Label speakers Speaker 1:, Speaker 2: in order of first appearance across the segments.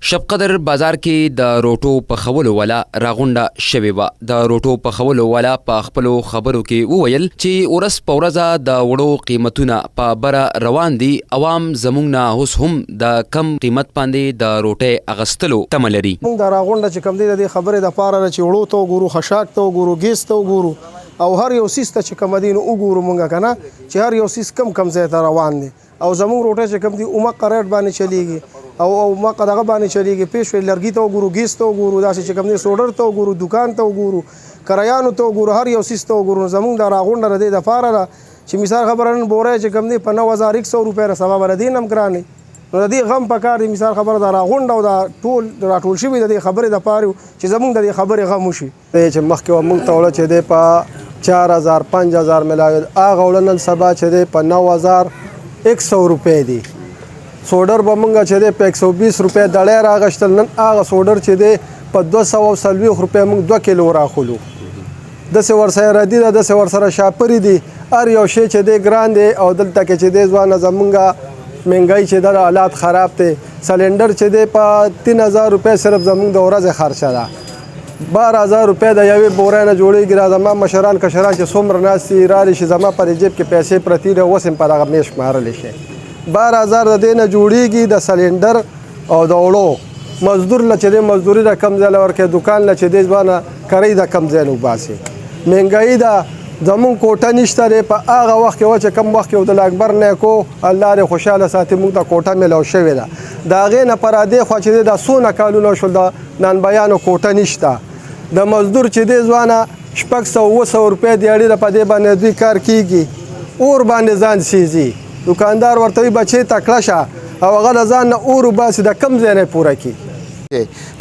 Speaker 1: شب قدر بازار کې د روټو پخولو والا راغونډه شوې وه. د روټو پخولو والا په خپلو خبرو کې وویل چې ورځ په ورځه د وړو قیمتونه په بره روان دي. عوام زموږ نه اوس هم د کم قیمت باندې د روټۍ اغستلو تمه لري.
Speaker 2: موږ د راغونډه چې کم دی د دې خبرې دپاره چې وړو ته وګورو، خشاک ته وګورو، ګیس ته وګورو او هر یو سیس ته چې کوم دی نو وګورو موږ که نه چې هر یو سیس کم ځای ته روان دی او زموږ روټۍ چې کوم دي اومقه ریټ باندې چلیږي او اومقه دغه باندې چلیږي. پیش لرګي ته وګورو، ګیس ته وګورو، داسې چې کوم دی سوډر ته وګورو، دکان ته وګورو، کرایانو ته وګورو، هر یو سیس ته وګورو. زموږ د راغونډه د دې دپاره ده چې مثال خبره نن بوری چې کوم دی په 9100 روپۍ را سبا به د دې نه هم ګران دی. نو د دې غم پکار دی مثال خبره د راغونډه او د ټول راټول شوي د دې خبرې دپاره چې زموږ د دې خبرې غم وشي. چې مخکې موږ ته وړه چې دی په 4000 5000 ملاوي، هغه وړه نن سبا چې دی په 9100 روپۍ دی. سوډر به مونږ چې دی په 120 روپۍ دړی راغشتل، نن هغه سوډر چې دی په 240 روپۍ مونږ 2 کیلو راخلو. داسې ورسره ردي ده، داسې ورسره شاپري دي، هر یو شی چې دی ګران دی. او دلته کې چې دی ځوانه زمونږ مهنګۍ چې ده حالات خراب دی. سلنډر چې دی په 3000 روپۍ صرف زمونږ د ورځې خرچه ده. 12000 روپۍ د یوې بورۍ نه جوړېږي. را زما مشران کشران چې څومره ناست دي رالي شي، زما پر جیب کې پیسې پرتې دي، اوس هم په دغه میش مارلی شي. 12000 د دې نه جوړېږي د سلنډر او د وړو. مزدور له چې دی مزدوري د کم ځای له ورکوي، دوکان له چې دی ځوانه کرۍ د کم ځای نه وباسي. مهنګایي ده، زمونږ کوټه نشته دی. په هغه وخت کې وه چې کم وخت کې عبدالله اکبر نیکو الله دې خوشحاله ساتي موږ ته کوټه میلاو شوې ده. د هغې نه پر دې خوا چې دی دا څونه کالونه شول د نانبیانو کوټه نشته. د مزدور چې دی ځوانه 600 روپۍ دیاړي ده، په دې باندې دوی کار کیږي، اور باندې ځان سیزي. دکاندار ورته وي بچې تکړه شه او هغه د ځان نه اور وباسي، د کم ځای نه پوره کړي.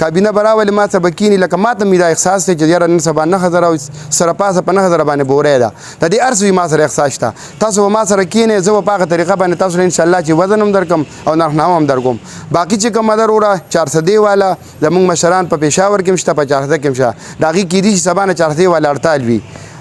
Speaker 3: کابینه به راولي ما څه به کیني، لکه ما ته مې دا احساس دی چې یاره نن سبا 9000 او سره پاسه په 9000 باندې بوری ده. د دې هر څه ما سره احساس شته. تاسو به ما سره کینئ، زه به په هغه طریقه باندې تاسو له انشاءالله چې وزن هم درکم او نرخنامه هم درکوم. باقي چې کوم مدر وړه 400 والا زموږ مشران په پېښور کې هم شته، په 400 کې هم شته. د هغې کیدي چې سبا نه 400 والا هړتال وي،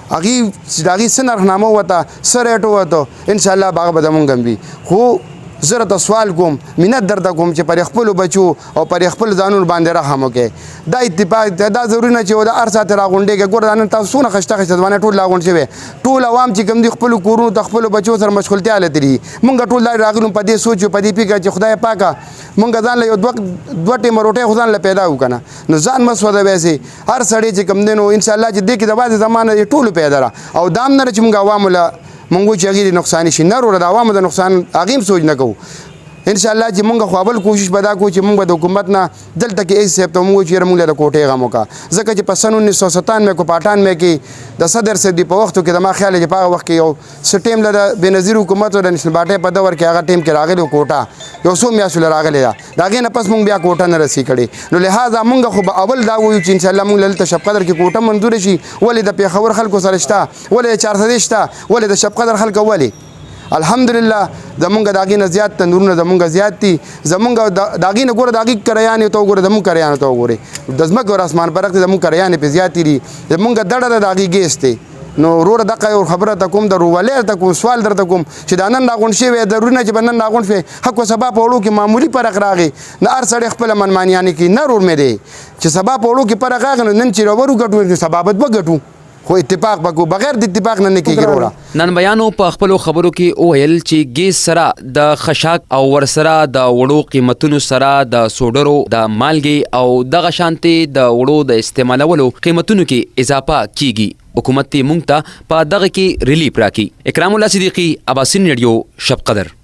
Speaker 3: هغې چې د هغې څه نرخنامه وته، څه ریټ وته، انشاءالله به هغه به زمونږ هم وي. خو زه راته سوال کوم، منت درته کوم چې پر خپلو بچو او پر خپل ځانونو باندې رحم وکړئ. دا اتفاق دا ضروري نه چې د هر ساعت راغونډېږي. ګوره دا نن تاسو څونه خشته خشته ځوانان ټول راغونډ شوي، ټول عوام چې کوم دي خپلو کورونو ته خپلو بچو سره مشغولتیا لري. مونږ ټول دا راغلو په دې سوچ په دې فکر چې خدای پاکه مونږ ځان له یو دوه ټیمه روټۍ خو ځان له پیدا وکړو که نه، نو ځان مه سوځوئ. هر سړی چې کوم دی نو انشاءالله چې دې کې د بعضې زمانه یې ټولو پیدا ده او دا هم نه ده چې مونږ عوامو له مونږ وایو چې هغې نقصاني شي. نه وروره د عوامو د نقصان هغې هم سوچ نه کوو. انشاءالله چې مونږ خو اول کوشش به دا کوو چې مونږ به د حکومت نه دلته کې ایس صاحب ته مونږ وایو چې یاره مونږ له د کوټې غم وکړه. ځکه چې په سن 1997 کو 98 کې د صدر صاحب دی په وختو کې زما خیال دی چې په هغه وخت کې یو څه ټیم له د بېنظیر حکومت او د نېشنل پارټۍ په دور کې هغه ټیم کې راغلی کوټه یو څو میاشتو له راغلی ده. د هغې نه پس مونږ بیا کوټه نه رسي کړې. نو لهذا مونږ خو به اول دا وایو چې انشاءالله مونږ دلته شب قدر کې کوټه منظوره شي. ولې د پېښور خلکو سره شته، ولې د 400 شته، ولې د شب قدر خلکو ولې. الحمدلله زمونږ د هغې نه زیات تنورونه زمونږ زیات دي. زمونږ د هغې نه ګوره د هغې کریانې ته وګوره، زمونږ کریانو ته وګورئ، د ځمکې اور اسمان فرق دی. زمونږ کریانې پې زیاتې دي. زمونږ دړه ده د هغې ګیس دی. نو وروره دغه یو خبره ته کوم، د روولۍ درته کوم، سوال درته کوم چې دا نن راغونډ شوی ضروري نه چې به نن راغونډ شوی حق و سبا په وړو کې معمولي فرق راغی. نه هر سړی خپله منمانیانې کوي. نه رور مې دی چې سبا په وړو کې فرق راغی نو نن چې راورو ګټو سبا به وګټو، خو اتفاق به کوو، بغیر د اتفاق نه کېږي. وروره
Speaker 1: نن بیانو په خپلو خبرو کې وویل چې ګیس سره د خشاک او ورسره د وړو قیمتونو سره د سوډرو د مالګې او دغه شانتې د وړو د استعمالولو قیمتونو کې اضافه کیږي. حکومت مونږ ته په دغه کې ریلیف راکړي. اکرام الله صدیقي، اباسین ریډیو، شب قدر.